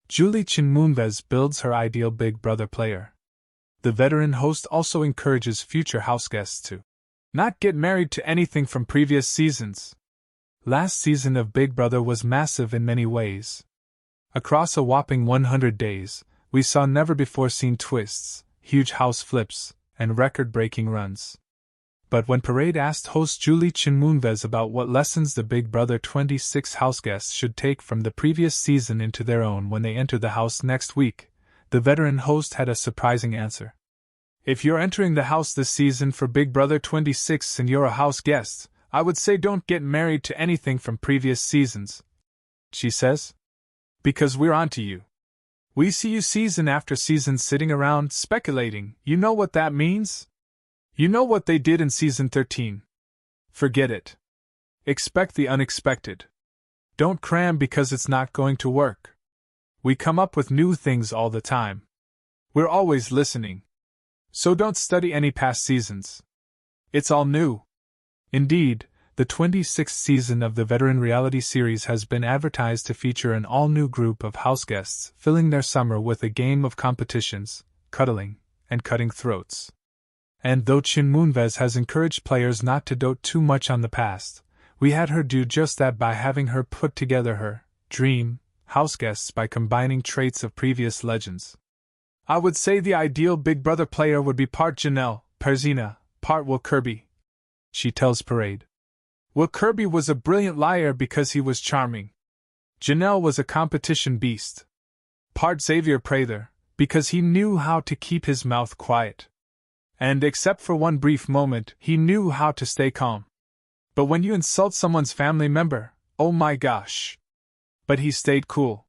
Julie Chen Moonves builds her ideal Big Brother player. The veteran host also encourages future houseguests to not get married to anything from previous seasons. Last season of Big Brother was massive in many ways. Across a whopping 100 days, we saw never-before-seen twists, huge house flips, and record-breaking runs. But when Parade asked host Julie Chen Moonves about what lessons the Big Brother 26 houseguests should take from the previous season into their own when they enter the house next week, the veteran host had a surprising answer. If you're entering the house this season for Big Brother 26 and you're a house guest, I would say don't get married to anything from previous seasons, she says. Because we're onto you. We see you season after season sitting around speculating. You know what that means? You know what they did in season 13. Forget it. Expect the unexpected. Don't cram because it's not going to work. We come up with new things all the time. We're always listening. So don't study any past seasons. It's all new. Indeed, the 26th season of the veteran reality series has been advertised to feature an all-new group of houseguests filling their summer with a game of competitions, cuddling, and cutting throats. And though Chen Moonves has encouraged players not to dote too much on the past, we had her do just that by having her put together her dream houseguests by combining traits of previous legends. I would say the ideal Big Brother player would be part Janelle, Perzina, part Will Kirby, she tells Parade. Will Kirby was a brilliant liar because he was charming. Janelle was a competition beast. Part Xavier Prather, because he knew how to keep his mouth quiet. And except for one brief moment, he knew how to stay calm. But when you insult someone's family member, oh my gosh. But he stayed cool.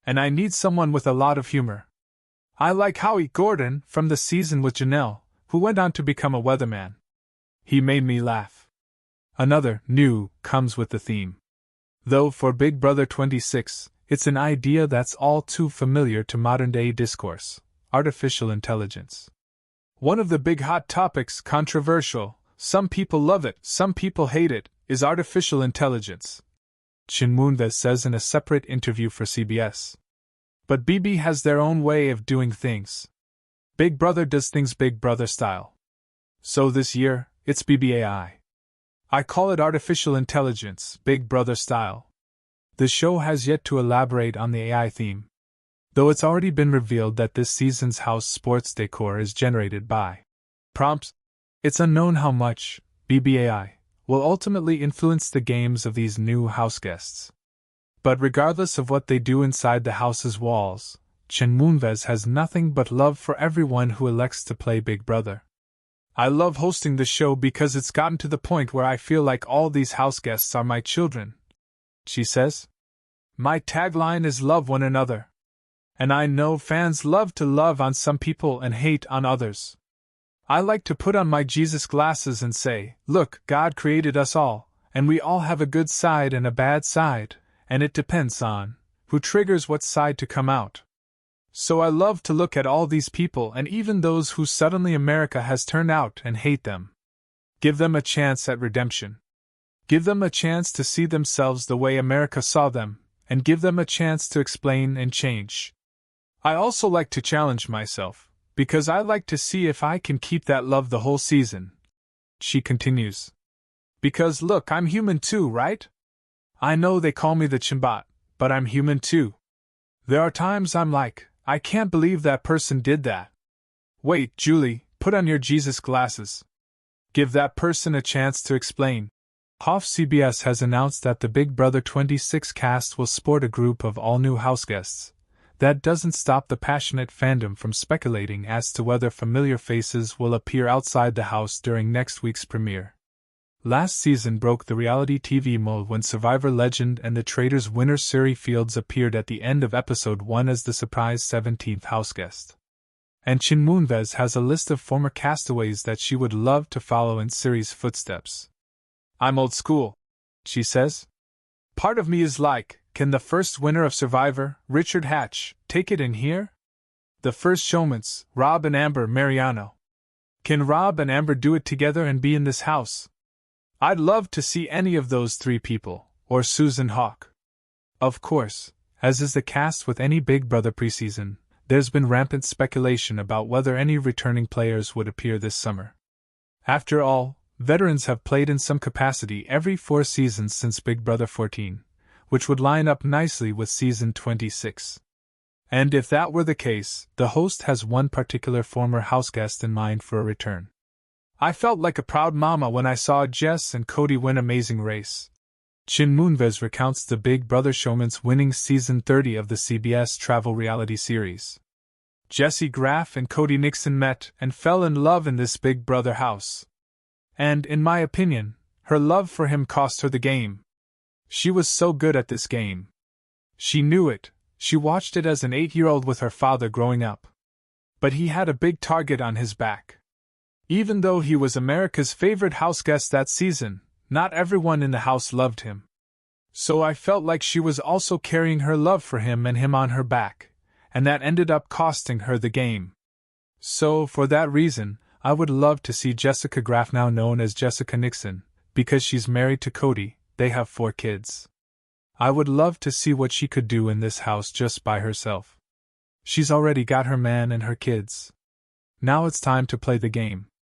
And I need someone with a lot of humor. I like Howie Gordon from the season with Janelle, who went on to become a weatherman. He made me laugh. Another, new, comes with the theme. Though for Big Brother 26, it's an idea that's all too familiar to modern-day discourse: artificial intelligence. One of the big hot topics, controversial, some people love it, some people hate it, is artificial intelligence, Chen Moonves says in a separate interview for CBS. But BB has their own way of doing things. Big Brother does things Big Brother style. So this year, it's BBAI. I call it artificial intelligence, Big Brother style. The show has yet to elaborate on the AI theme, though it's already been revealed that this season's house sports decor is generated by prompts. It's unknown how much BBAI will ultimately influence the games of these new houseguests. But regardless of what they do inside the house's walls, Chen Moonves has nothing but love for everyone who elects to play Big Brother. I love hosting the show because it's gotten to the point where I feel like all these houseguests are my children, she says. My tagline is love one another. And I know fans love to love on some people and hate on others. I like to put on my Jesus glasses and say, look, God created us all, and we all have a good side and a bad side, and it depends on who triggers what side to come out. So I love to look at all these people and even those who suddenly America has turned out and hate them. Give them a chance at redemption. Give them a chance to see themselves the way America saw them, and give them a chance to explain and change. I also like to challenge myself, because I like to see if I can keep that love the whole season, she continues. Because look, I'm human too, right? I know they call me the Chimbot, but I'm human too. There are times I'm like, I can't believe that person did that. Wait, Julie, put on your Jesus glasses. Give that person a chance to explain. CBS has announced that the Big Brother 26 cast will sport a group of all-new houseguests. That doesn't stop the passionate fandom from speculating as to whether familiar faces will appear outside the house during next week's premiere. Last season broke the reality TV mold when Survivor legend and The Traitors winner Suri Fields appeared at the end of episode 1 as the surprise 17th houseguest. And Chen Moonves has a list of former castaways that she would love to follow in Suri's footsteps. I'm old school, she says. Part of me is like, can the first winner of Survivor, Richard Hatch, take it in here? The first showmans, Rob and Amber Mariano. Can Rob and Amber do it together and be in this house? I'd love to see any of those three people, or Susan Hawk. Of course, As is the case with any Big Brother preseason, there's been rampant speculation about whether any returning players would appear this summer. After all, veterans have played in some capacity every 4 seasons since Big Brother 14, which would line up nicely with season 26. And if that were the case, the host has one particular former houseguest in mind for a return. I felt like a proud mama when I saw Jess and Cody win Amazing Race. Chen Moonves recounts the Big Brother showman's winning season 30 of the CBS travel reality series. Jesse Graff and Cody Nixon met and fell in love in this Big Brother house. And, in my opinion, her love for him cost her the game. She was so good at this game. She knew it. She watched it as an 8-year-old with her father growing up. But he had a big target on his back. Even though he was America's favorite houseguest that season, not everyone in the house loved him. So I felt like she was also carrying her love for him and him on her back, and that ended up costing her the game. So, for that reason, I would love to see Jessica Graff, now known as Jessica Nixon, because she's married to Cody. They have 4 kids. I would love to see what she could do in this house just by herself. She's already got her man and her kids. Now it's time to play the game.